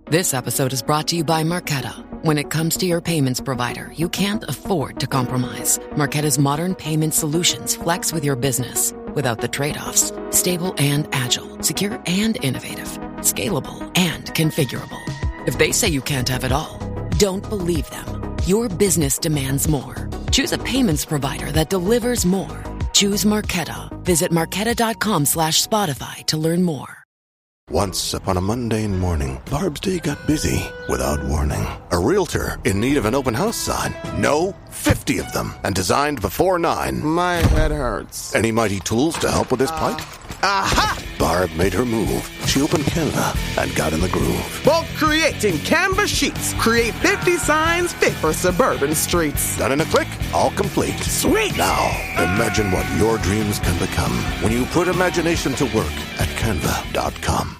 This episode is brought to you by Marqeta. When it comes to your payments provider, you can't afford to compromise. Marqeta's modern payment solutions flex with your business without the trade-offs. Stable and agile, secure and innovative, scalable and configurable. If they say you can't have it all, don't believe them. Your business demands more. Choose a payments provider that delivers more. Choose Marqeta. Visit marqeta.com/Spotify to learn more. Once upon a mundane morning, Barb's day got busy without warning. A realtor in need of an open house sign. No, 50 of them, and designed before 9. My head hurts. Any mighty tools to help with his plight? Aha! Barb made her move. She opened Canva and got in the groove. Bulk creating Canva sheets. Create 50 signs fit for suburban streets. Done in a click, all complete. Sweet! Now, imagine what your dreams can become when you put imagination to work at canva.com.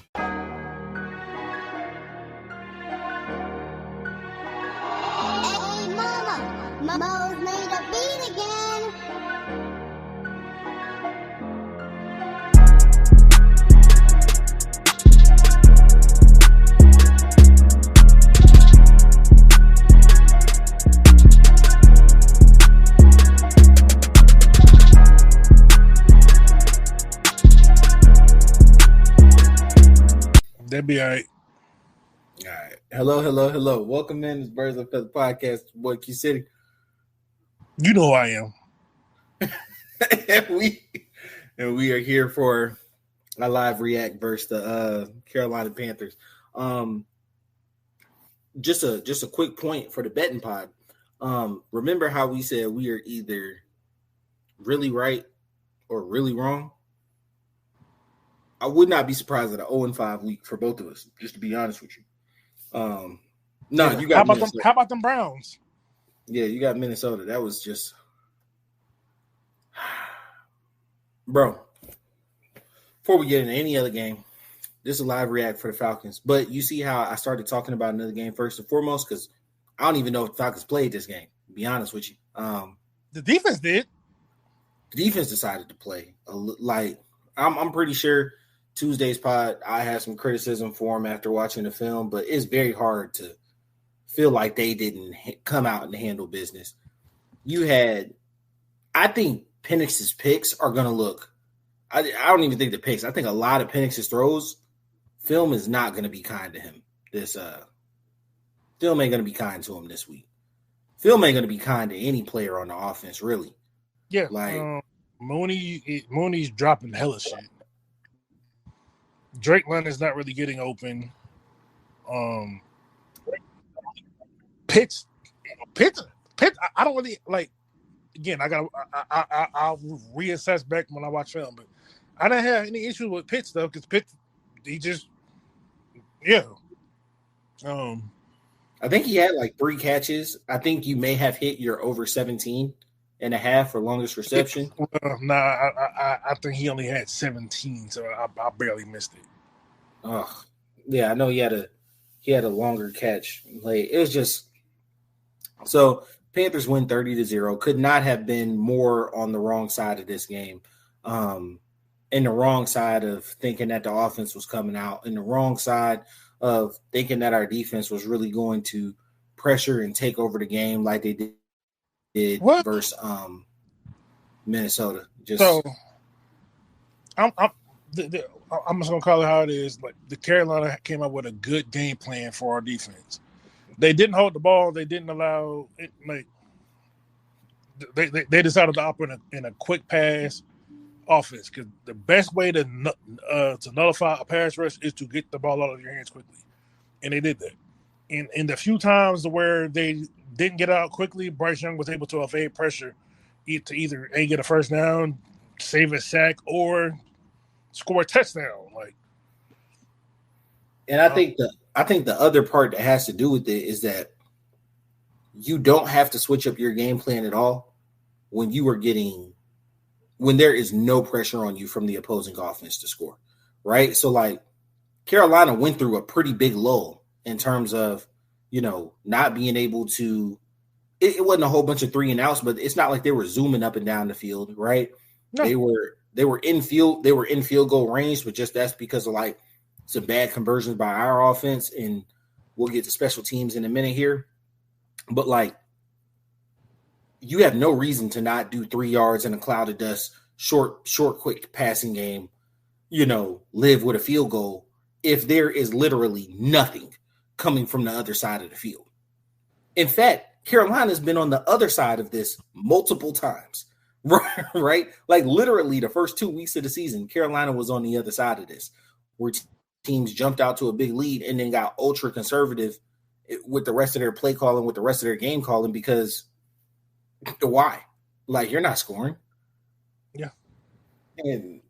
Mo's made a beat again. That'd be all right. All right. Hello. Welcome in. It's Birds of Feather Podcast. Boy, Q City. You know who I am. and we are here for a live react versus the Carolina Panthers. Just a quick point for the betting pod. Remember how we said we are either really right or really wrong? I would not be surprised at an 0-5 week for both of us, just to be honest with you. You got how about them Browns? Yeah, you got Minnesota. That was just bro. Before we get into any other game, this is a live react for the Falcons. But you see how I started talking about another game first and foremost, because I don't even know if the Falcons played this game, to be honest with you. The defense did. The defense decided to play. I'm pretty sure Tuesday's pod, I had some criticism for him after watching the film, but it's very hard to feel like they didn't come out and handle business. I think Penix's picks are going to look, I don't even think the picks. I think a lot of Penix's throws, film is not going to be kind to him. Film ain't going to be kind to him this week. Film ain't going to be kind to any player on the offense, really. Yeah, Mooney's dropping hella shit. Drake London's not really getting open. Pitts. I don't really like. Again, I'll reassess back when I watch film, but I didn't have any issues with Pitts though, because Pitts, he just, yeah. I think he had like 3 catches. I think you may have hit your over 17 and a half for longest reception. I think he only had 17, so I barely missed it. Oh, yeah, I know he had a longer catch. Like, it was just so Panthers win 30-0. Could not have been more on the wrong side of this game. In the wrong side of thinking that the offense was coming out, in the wrong side of thinking that our defense was really going to pressure and take over the game like they did versus Minnesota. I'm just gonna call it how it is. Like, the Carolina came up with a good game plan for our defense. They didn't hold the ball. They didn't allow it. Like, they decided to operate in a quick pass offense, because the best way to nullify a pass rush is to get the ball out of your hands quickly, and they did that. In the few times where they didn't get out quickly, Bryce Young was able to evade pressure to either get a first down, save a sack, or score a touchdown. And I think the other part that has to do with it is that you don't have to switch up your game plan at all when there is no pressure on you from the opposing offense to score, right? So, like, Carolina went through a pretty big lull in terms of, not being able to – it wasn't a whole bunch of 3 and outs, but it's not like they were zooming up and down the field, right? No. They were in field goal range, but just that's because of, like, some bad conversions by our offense, and we'll get to special teams in a minute here. But, like, you have no reason to not do 3 yards in a cloud of dust, short, quick passing game, live with a field goal if there is literally nothing coming from the other side of the field. In fact, Carolina's been on the other side of this multiple times, right? Like, literally the first 2 weeks of the season, Carolina was on the other side of this, where teams jumped out to a big lead and then got ultra conservative with the rest of their play calling, with the rest of their game calling, because why? Like, you're not scoring. Yeah. And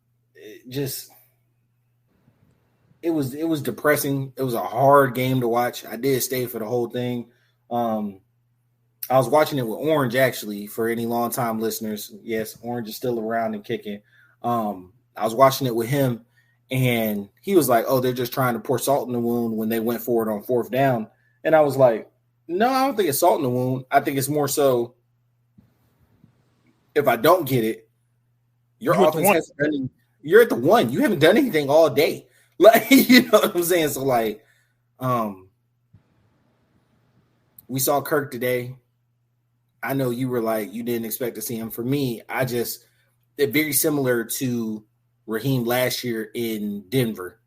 it was depressing. It was a hard game to watch. I did stay for the whole thing. I was watching it with Orange, actually, for any long-time listeners. Yes, Orange is still around and kicking. I was watching it with him, and he was like, oh, they're just trying to pour salt in the wound when they went forward on 4th down. And I was like, no, I don't think it's salt in the wound. I think it's more so, if I don't get it, your offense hasn't done anything. You're at the 1. You haven't done anything all day. Like, you know what I'm saying? So, like, we saw Kirk today. I know you were like, you didn't expect to see him. For me, it's very similar to Raheem last year in Denver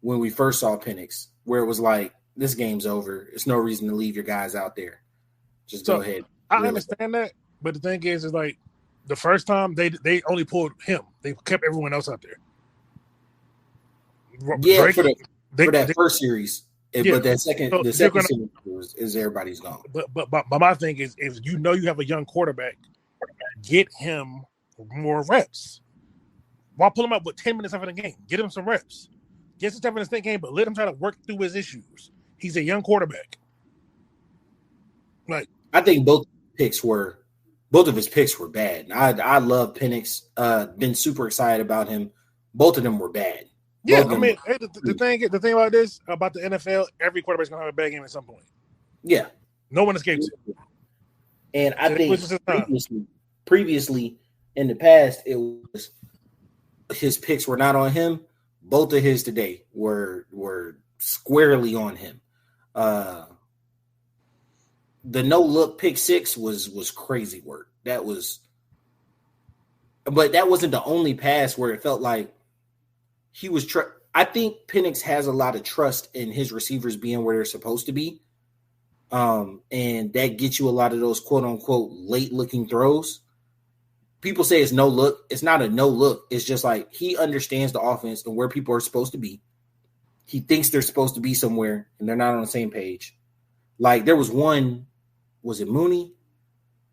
when we first saw Penix, where it was like, this game's over. It's no reason to leave your guys out there. Just go ahead. I understand that, but the thing is like, the first time they only pulled him. They kept everyone else out there. Yeah, for that first series. But that the second series is everybody's gone. But my thing is, if you have a young quarterback, get him more reps. Why pull him up with 10 minutes after the game? Get him some reps. Get some stuff in the game, but let him try to work through his issues. He's a young quarterback. Like, I think both of his picks were bad. I love Penix. Been super excited about him. Both of them were bad. Yeah, I mean, the thing about this, about the NFL, every quarterback's gonna have a bad game at some point. Yeah, no one escapes it. And I think previously in the past, it was his picks were not on him. Both of his today were squarely on him. The no look pick 6 was crazy work. But that wasn't the only pass where it felt like he was. I think Penix has a lot of trust in his receivers being where they're supposed to be, and that gets you a lot of those quote unquote late looking throws. People say it's no look. It's not a no look. It's just like he understands the offense and where people are supposed to be. He thinks they're supposed to be somewhere, and they're not on the same page. Like, there was one. Was it Mooney?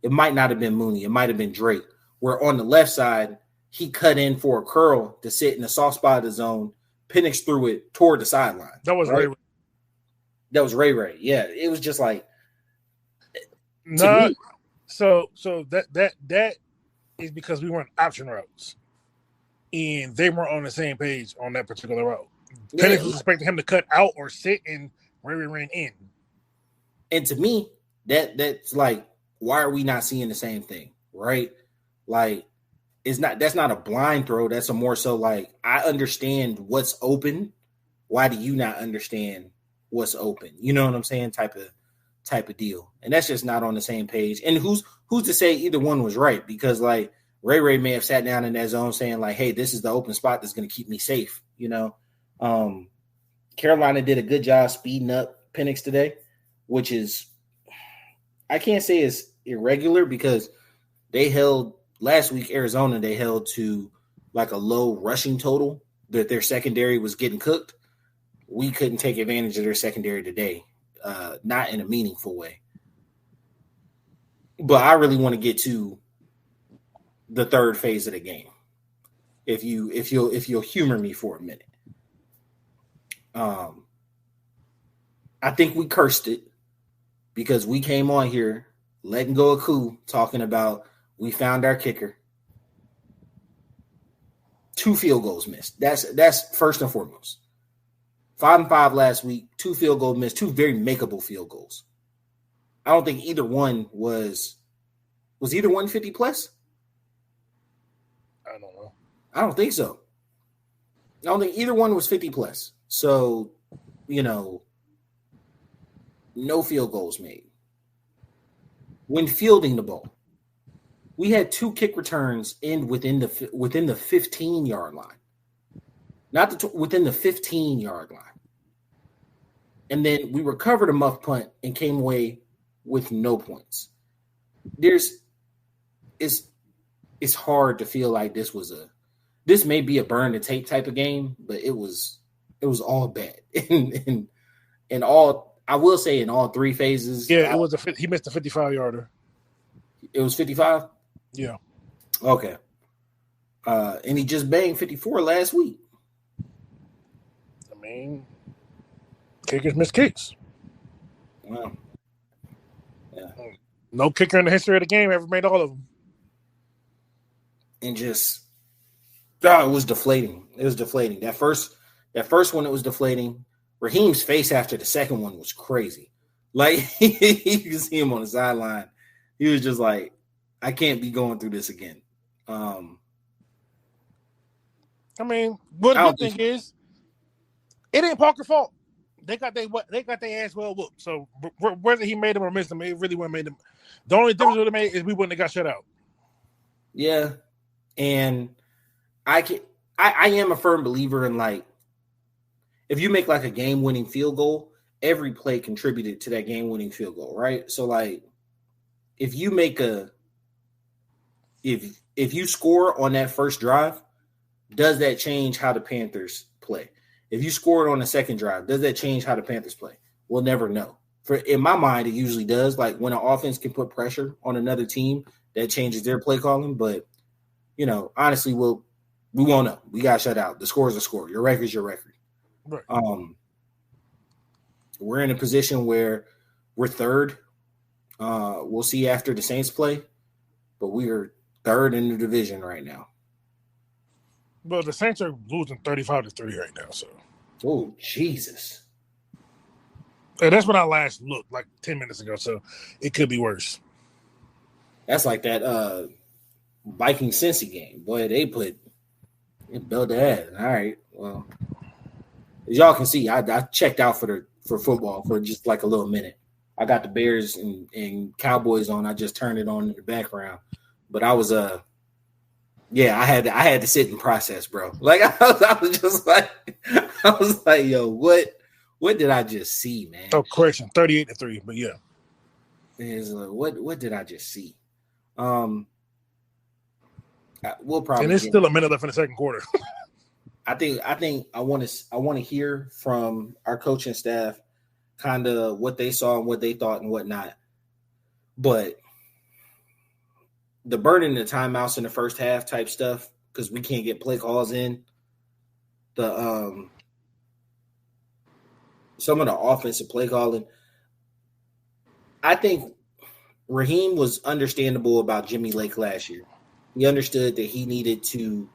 It might not have been Mooney. It might have been Drake, where on the left side, he cut in for a curl to sit in the soft spot of the zone. Penix threw it toward the sideline. That was right? Ray. That was Ray. Yeah, it was just like. No, so that is because we weren't option routes, and they weren't on the same page on that particular route. Yeah. Penix was expecting him to cut out or sit, and Ray ran in. And to me, that's like, why are we not seeing the same thing, right? Like, that's not a blind throw. That's a more so like, I understand what's open. Why do you not understand what's open? You know what I'm saying? Type of deal. And that's just not on the same page. And who's to say either one was right? Because like Ray may have sat down in that zone saying like, hey, this is the open spot that's going to keep me safe. You know, Carolina did a good job speeding up Penix today, which is, I can't say it's irregular because they held last week, Arizona, they held to like a low rushing total that their secondary was getting cooked. We couldn't take advantage of their secondary today, not in a meaningful way. But I really want to get to the third phase of the game. If you'll humor me for a minute. I think we cursed it because we came on here letting go of Koo, talking about we found our kicker. 2 field goals missed. That's first and foremost. 5-5 last week, 2 field goals missed, 2 very makeable field goals. I don't think either one was either one 50 plus? I don't know. I don't think so. I don't think either one was 50 plus. So, no field goals made. When fielding the ball, we had 2 kick returns within the 15-yard line, not within the 15-yard line. And then we recovered a muff punt and came away with no points. It's hard to feel like this may be a burn the tape type of game, but it was all bad. and all, I will say, in all 3 phases. Yeah, he missed a 55-yarder. It was 55? Yeah. Okay. And he just banged 54 last week. I mean, kickers miss kicks. Wow. Yeah. No kicker in the history of the game ever made all of them. And just, it was deflating. It was deflating. That first one, it was deflating. Raheem's face after the second one was crazy. Like, you can see him on the sideline. He was just like, I can't be going through this again. I mean, what the good thing is, it ain't Parker's fault. They got their ass well whooped. So whether he made them or missed them, it really wouldn't made them. The only difference would have made is we wouldn't have got shut out. Yeah, and I am a firm believer in, like, if you make like a game-winning field goal, every play contributed to that game-winning field goal, right? So, like, if you score on that first drive, does that change how the Panthers play? If you scored on the second drive, does that change how the Panthers play? We'll never know. In my mind, it usually does. Like, when an offense can put pressure on another team, that changes their play calling. But, honestly, we won't know. We got shut out. The score is a score. Your record's your record. Right. We're in a position where we're third. We'll see after the Saints play, but we are third in the division right now. Well, the Saints are losing 35-3 right now. So, oh Jesus! And that's when I last looked, like 10 minutes ago. So it could be worse. That's like that Viking Cincy game. Boy, they built that. All right, well. As y'all can see, I checked out for football for just like a little minute. I got the Bears and Cowboys on. I just turned it on in the background. But I was I had to sit and process, bro. Like I was like, yo, what did I just see, man? Oh, correction, 38-3, but yeah. It's like, what did I just see? We'll probably, and it's still a minute left in the second quarter. I think I want to hear from our coaching staff kind of what they saw and what they thought and whatnot. But the burning the timeouts in the first half type stuff, because we can't get play calls in. The some of the offensive play calling. I think Raheem was understandable about Jimmy Lake last year. He understood that he needed to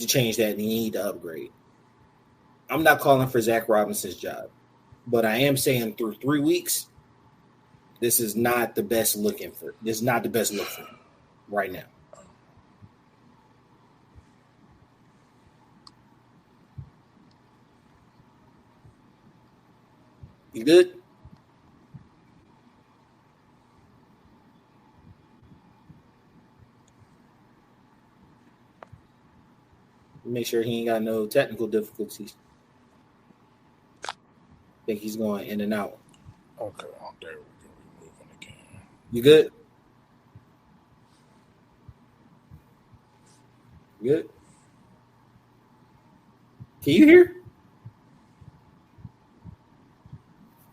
change that and he needed to upgrade. I'm not calling for Zach Robinson's job, but I am saying through 3 weeks, this is not the best look for him right now. You good? Make sure he ain't got no technical difficulties. I think he's going in and out. Okay, there we go. We're moving again. You good? Good? Can you hear?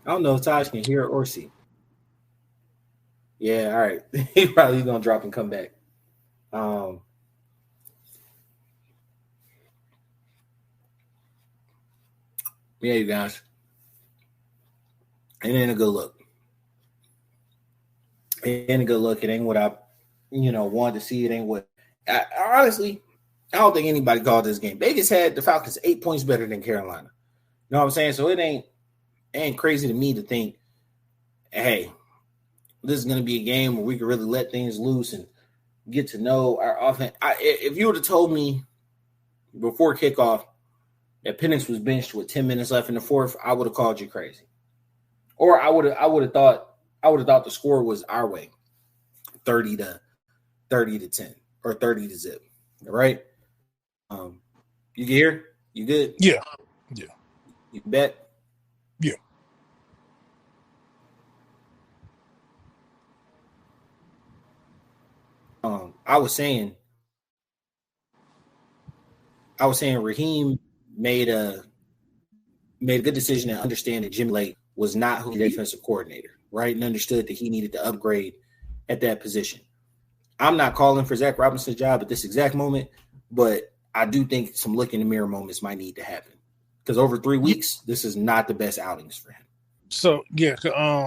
I don't know if Taj can hear or see. Yeah, all right. He probably gonna drop and come back. Yeah, you guys. It ain't a good look. It ain't a good look. It ain't what I, wanted to see. It ain't what. Honestly, I don't think anybody called this game. Vegas had the Falcons 8 points better than Carolina. You know what I'm saying? So it ain't crazy to me to think, hey, this is going to be a game where we can really let things loose and get to know our offense. If you would have told me before kickoff if Penix was benched with 10 minutes left in the fourth, I would have called you crazy. Or I would have thought the score was our way. 30 to 10 or 30 to zip. All right. You get here? You good? Yeah. You bet? Yeah. I was saying Raheem made a good decision to understand that Jim Lake was not who the defensive coordinator, right? And understood that he needed to upgrade at that position. I'm not calling for Zach Robinson's job at this exact moment, but I do think some look in the mirror moments might need to happen. Because over 3 weeks, this is not the best outings for him. So yeah, because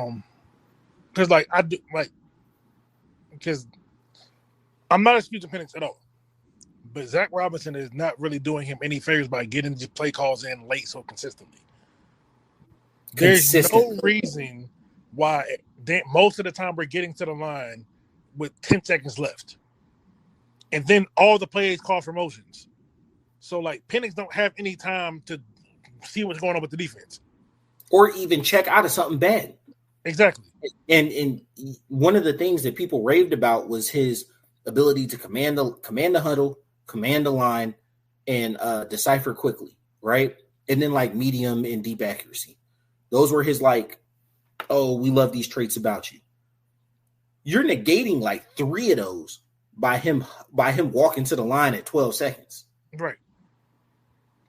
I'm not excusing Penix at all, but Zach Robinson is not really doing him any favors by getting the play calls in late so consistently. There's no reason why most of the time we're getting to the line with 10 seconds left, and then all the plays call for motions. So like Penix don't have any time to see what's going on with the defense, or even check out of something bad. Exactly. And one of the things that people raved about was his ability to command the huddle, command the line, and decipher quickly, right? And then like medium and deep accuracy. Those were his like, oh, we love these traits about you. You're negating like 3 of those by him walking to the line at 12 seconds. Right.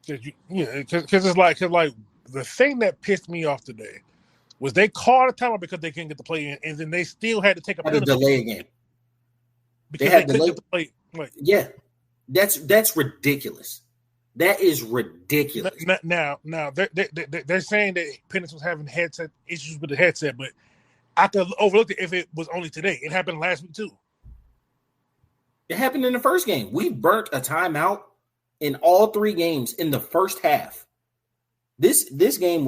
Because it's like the thing that pissed me off today was they called a timeout because they couldn't get the play in, and then they still had to take a penalty. Delay again. Because they couldn't get the play. Like, yeah, that's ridiculous. That is ridiculous. Now they're saying that Penix was having headset issues with the headset, but I could overlook it if it was only today. It happened last week too. It happened in the first game. We burnt a timeout in all 3 games in the first half. This game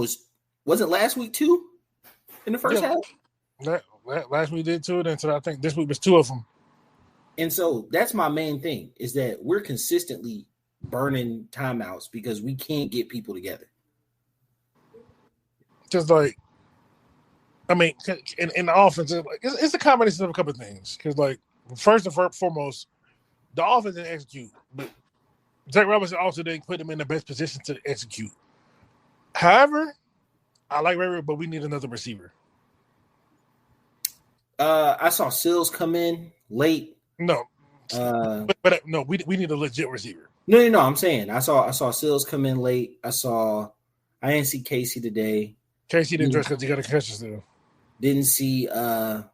wasn't last week too in the first half. Last week did too, and so I think this week was 2 of them. And so that's my main thing is that we're consistently burning timeouts because we can't get people together. Just like, I mean, in the offense, it's a combination of a couple of things. Because like, first and foremost, the offense didn't execute, but Zach Robinson also didn't put him in the best position to execute. However, I like Ray, but we need another receiver. I saw Sills come in late. No, but no, we need a legit receiver. No. I'm saying I saw Sills come in late. I didn't see Casey today. Casey didn't dress because he got a concussion still. Didn't see, and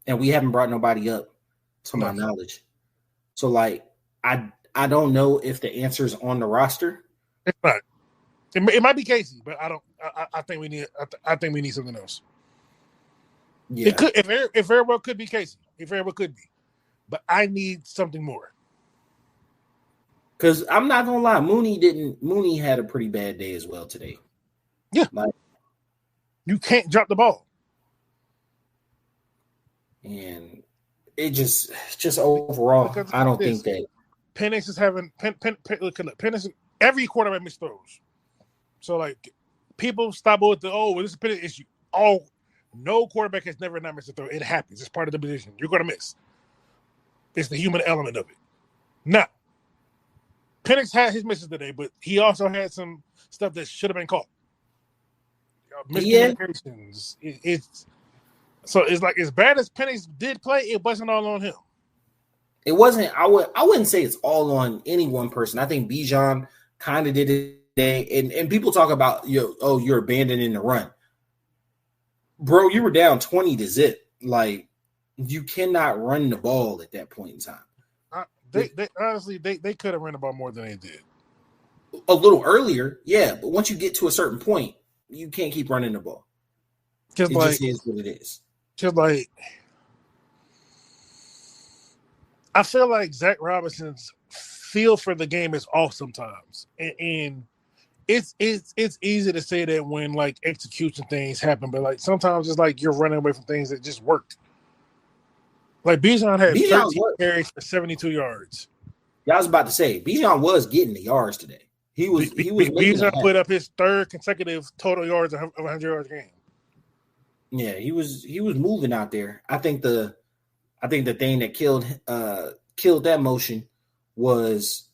we haven't brought nobody up to my knowledge. So like, I don't know if the answer is on the roster. It's not. It might be Casey, but I don't. I think we need. I think we need something else. Yeah, it could. If very well could be Casey. If very well could be, but I need something more. Because I'm not gonna lie, Mooney had a pretty bad day as well today. Yeah, like you can't drop the ball, and it just overall, I don't think that Penix is having Penix. Every quarterback misses throws. So like people stop with this is a Penix issue. No quarterback has never not missed a throw. It happens. It's part of the position. You're going to miss. It's the human element of it. Now, Penix had his misses today, but he also had some stuff that should have been caught. Miscommunications. So it's like as bad as Penix did play, it wasn't all on him. It wasn't. I wouldn't say it's all on any one person. I think Bijan kind of did it today, and people talk about you're abandoning the run. Bro, you were down 20 to zip. Like, you cannot run the ball at that point in time. They honestly could have run the ball more than they did. A little earlier, yeah. But once you get to a certain point, you can't keep running the ball. Just is what it is. Just like, I feel like Zach Robinson's feel for the game is off sometimes, and it's easy to say that when like execution things happen, but like sometimes it's like you're running away from things that just worked. Like Bijan had 13 carries for 72 yards. Yeah, I was about to say Bijan was getting the yards today. He's gonna put up his third consecutive total yards of 100 yards a game. Yeah, he was moving out there. I think the thing that killed that motion was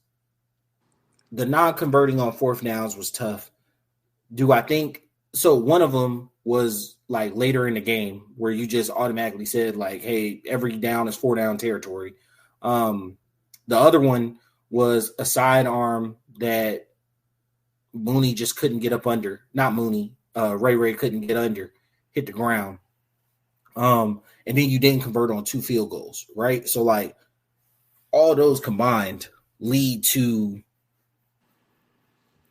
the non-converting on fourth downs was tough. Do I think so? One of them was like later in the game where you just automatically said like, "Hey, every down is 4-down territory." The other one was a sidearm that Mooney just couldn't get up under. Not Mooney, Ray couldn't get under, hit the ground. And then you didn't convert on 2 field goals, right? So like all those combined leads to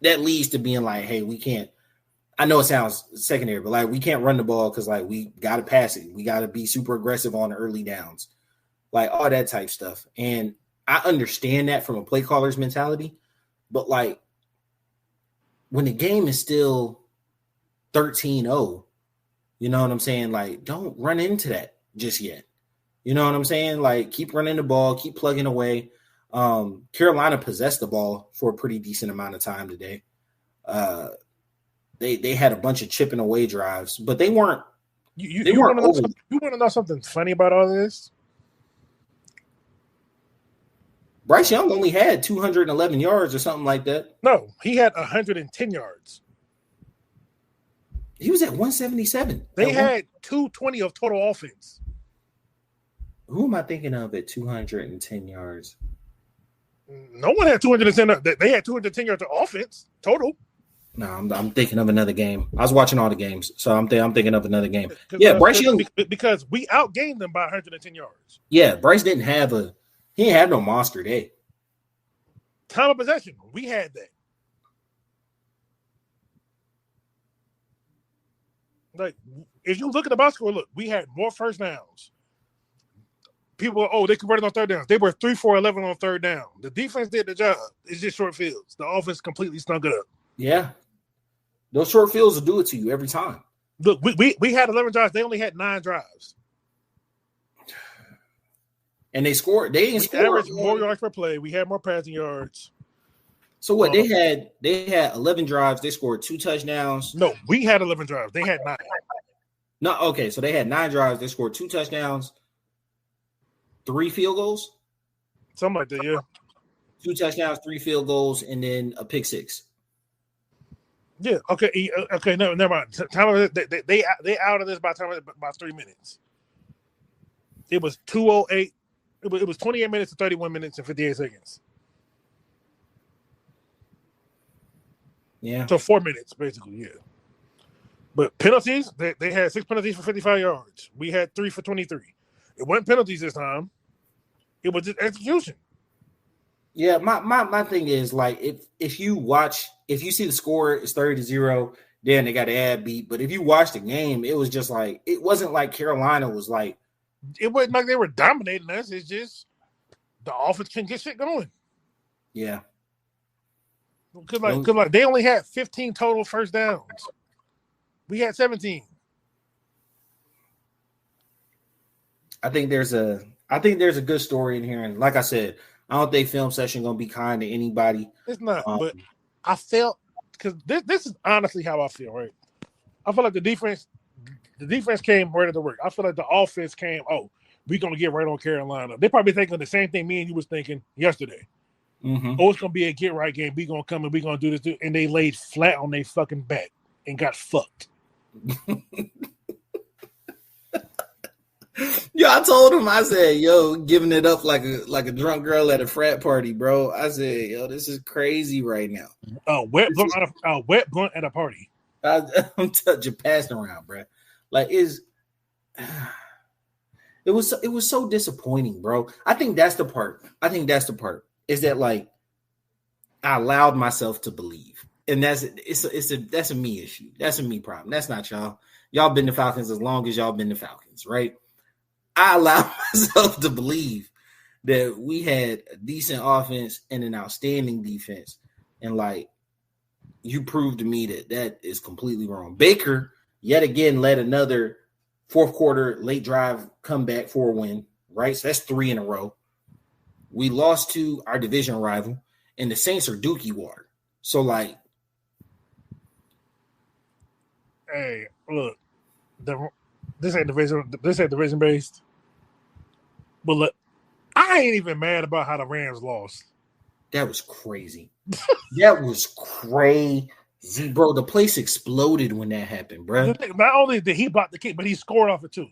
being like, hey, we can't. I know it sounds secondary, but like we can't run the ball because like we got to pass it. We got to be super aggressive on the early downs, like all that type stuff. And I understand that from a play caller's mentality, but like when the game is still 13-0, you know what I'm saying? Like, don't run into that just yet. You know what I'm saying? Like, keep running the ball, keep plugging away. Carolina possessed the ball for a pretty decent amount of time today. They had a bunch of chipping away drives, but they weren't. You want to know something funny about all this? Bryce Young only had 211 yards or something like that. No, he had 110 yards. He was at 177. They had 220 of total offense. Who am I thinking of at 210 yards? No one had 210. They had 210 yards of offense total. No, I'm thinking of another game. I was watching all the games, so I'm thinking of another game. Yeah, Bryce Young, because we outgained them by 110 yards. Yeah, Bryce didn't have no monster day. Time of possession, we had that. Like, if you look at the box score, look, we had more first downs. People, they converted on third downs. They were 3-for-11 on third down. The defense did the job. It's just short fields. The offense completely stunk it up. Yeah. Those short fields will do it to you every time. Look, we had 11 drives. They only had 9 drives. And they scored. They didn't score. Averaged more yards per play. We had more passing yards. So what? They had 11 drives. They scored 2 touchdowns. No, we had 11 drives. They had 9. No, okay. So they had 9 drives. They scored 2 touchdowns, 3 field goals. Something like that, yeah. 2 touchdowns, 3 field goals, and then a pick 6. Yeah. Okay. Okay. No, never mind. Time they out of this by 3 minutes. It was 2:08. It was 28 minutes to 31 minutes and 58 seconds. Yeah. So 4 minutes, basically, yeah. But penalties, they had 6 penalties for 55 yards. We had 3 for 23. It wasn't penalties this time. It was just execution. Yeah, my thing is like if you see the score is 30-0, then they got an ad beat. But if you watch the game, it was just like it wasn't like Carolina was like it wasn't like they were dominating us. It's just the offense couldn't get shit going. Yeah. Because they only had 15 total first downs. We had 17. I think there's a good story in here, and like I said, I don't think film session gonna be kind to anybody. It's not, but I felt because this is honestly how I feel. Right, I feel like the defense came ready to work. I feel like the offense came. Oh, we're gonna get right on Carolina. They probably thinking the same thing me and you was thinking yesterday. Mm-hmm. Oh, it's gonna be a get right game. We gonna come and we gonna do this, and they laid flat on their fucking back and got fucked. Yo, I told him, I said, yo, giving it up like a drunk girl at a frat party, bro. I said, yo, this is crazy right now. Wet blunt at a party. I'm touching passing around, bro. Like it was so disappointing, bro. I think that's the part. Is that like I allowed myself to believe. And that's a me issue. That's a me problem. That's not y'all. Y'all been the Falcons as long as y'all been the Falcons, right? I allowed myself to believe that we had a decent offense and an outstanding defense. And like you proved to me that is completely wrong. Baker yet again led another fourth quarter late drive comeback for a win, right? So that's 3 in a row. We lost to our division rival, and the Saints are dookie water. So like, hey, look, this ain't division based. But look, I ain't even mad about how the Rams lost. that was crazy. That was crazy, bro. The place exploded when that happened, bro. Not only did he block the kick, but he scored off it too.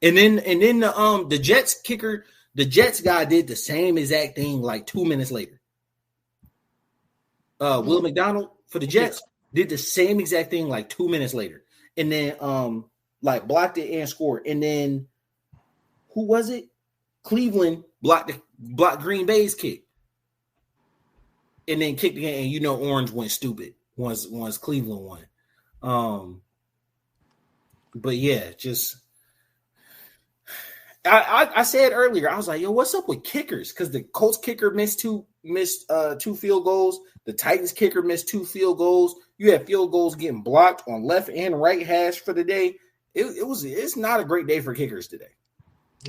And then the Jets kicker, the Jets guy did the same exact thing like 2 minutes later. Will McDonald for the Jets did the same exact thing like 2 minutes later. And then like blocked it and scored. And then who was it? Cleveland blocked Green Bay's kick. And then kicked again, and Orange went stupid once Cleveland won. But yeah, just I said earlier, I was like, yo, what's up with kickers? Because the Colts kicker missed two field goals. The Titans kicker missed 2 field goals. You had field goals getting blocked on left and right hash for the day. It's not a great day for kickers today.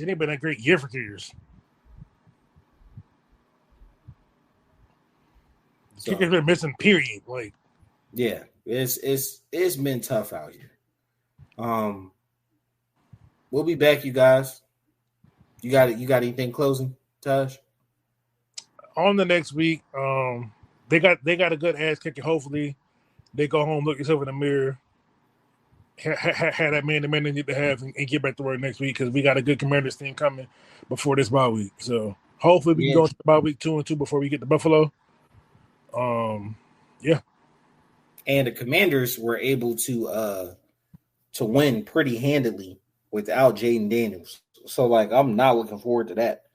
It ain't been a great year for kickers. Kickers been missing, period. Like, yeah, it's been tough out here. We'll be back, you guys. You got anything closing, Taj? On the next week, they got a good ass kicking. Hopefully, they go home, look yourself in the mirror, have that man they need to have, and get back to work next week because we got a good Commanders team coming before this bye week. So hopefully we can go to bye week 2-2 before we get to Buffalo. Yeah. And the Commanders were able to win pretty handily without Jaden Daniels. So like, I'm not looking forward to that.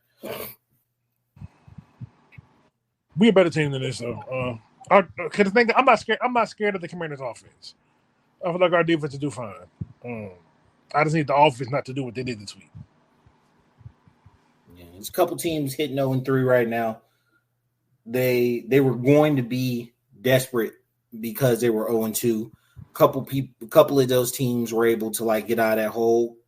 We're a better team than this, though. Because I'm not scared. I'm not scared of the Commanders' offense. I feel like our defense will do fine. I just need the offense not to do what they did this week. Yeah, there's a couple teams hitting 0-3 right now. They were going to be desperate because they were 0-2. A couple of those teams were able to like get out of that hole.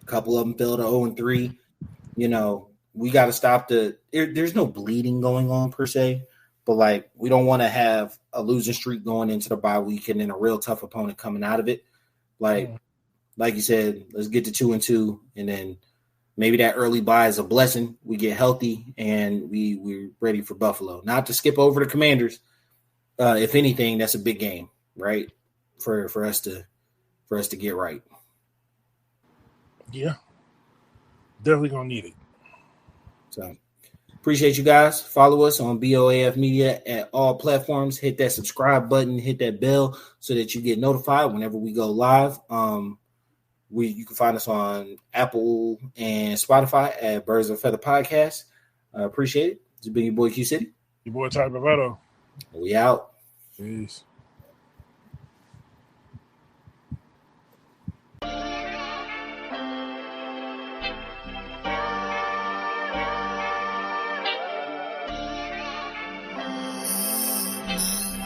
A couple of them fell to 0-3. We got to stop there's no bleeding going on per se, but like we don't want to have a losing streak going into the bye week and then a real tough opponent coming out of it. Like you said, let's get to 2-2, and then maybe that early bye is a blessing. We get healthy and we're ready for Buffalo. Not to skip over the Commanders. If anything, that's a big game, right? For us to get right. Yeah, definitely gonna need it. So appreciate you guys. Follow us on BOAF Media at all platforms. Hit that subscribe button, hit that bell so that you get notified whenever we go live. You can find us on Apple and Spotify at Birds of a Feather Podcast. Appreciate it. It's been your boy Q City. Your boy Ty Bravado. We out. Peace.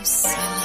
Silence.